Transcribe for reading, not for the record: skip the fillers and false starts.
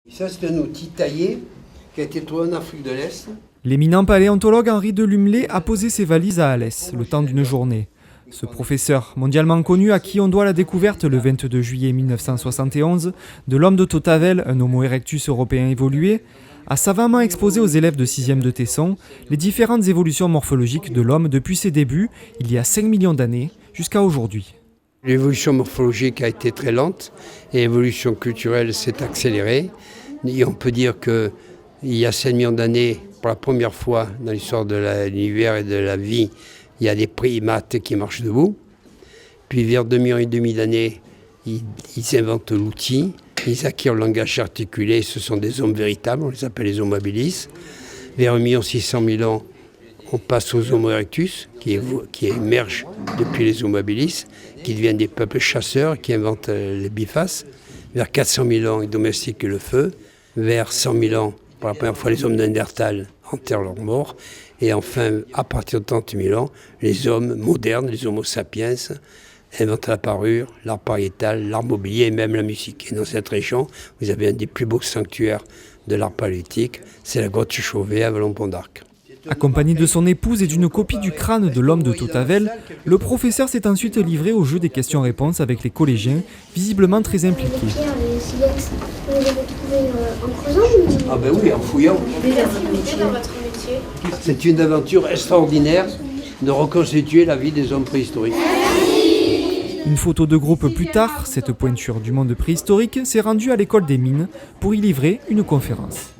Ça, c'est un outil taillé qui a été trouvé en Afrique de l'Est. L'éminent paléontologue Henri de Lumley a posé ses valises à Alès, le temps d'une journée. Ce professeur, mondialement connu, à qui on doit la découverte le 22 juillet 1971 de l'homme de Tautavel, un Homo erectus européen évolué, a savamment exposé aux élèves de 6e de Tesson les différentes évolutions morphologiques de l'homme depuis ses débuts, il y a 5 millions d'années, jusqu'à aujourd'hui. L'évolution morphologique a été très lente et l'évolution culturelle s'est accélérée. Et on peut dire qu'il y a 5 millions d'années, pour la première fois dans l'histoire de l'univers et de la vie, il y a des primates qui marchent debout. Puis vers 2,5 millions d'années, ils inventent l'outil, ils acquièrent le langage articulé, ce sont des hommes véritables, on les appelle les Homo habilis. Vers 1,6 million ans, on passe aux Homo erectus, qui émergent depuis les Homo habilis, qui deviennent des peuples chasseurs, qui inventent les bifaces. Vers 400 000 ans, ils domestiquent le feu. Vers 100 000 ans, pour la première fois, les hommes néandertals enterrent leurs morts. Et enfin, à partir de 30 000 ans, les hommes modernes, les Homo sapiens, inventent la parure, l'art pariétal, l'art mobilier et même la musique. Et dans cette région, vous avez un des plus beaux sanctuaires de l'art paléolithique, c'est la grotte Chauvet à Vallon-Pont-d'Arc. Accompagné de son épouse et d'une copie du crâne de l'homme de Tautavel, le professeur s'est ensuite livré au jeu des questions-réponses avec les collégiens, visiblement très impliqués. Les pierres, les silex, vous les avez trouvés en creusant ou... Ah ben oui, en fouillant. Dans votre métier. C'est une aventure extraordinaire de reconstituer la vie des hommes préhistoriques. Une photo de groupe plus tard, cette pointure du monde préhistorique s'est rendue à l'école des mines pour y livrer une conférence.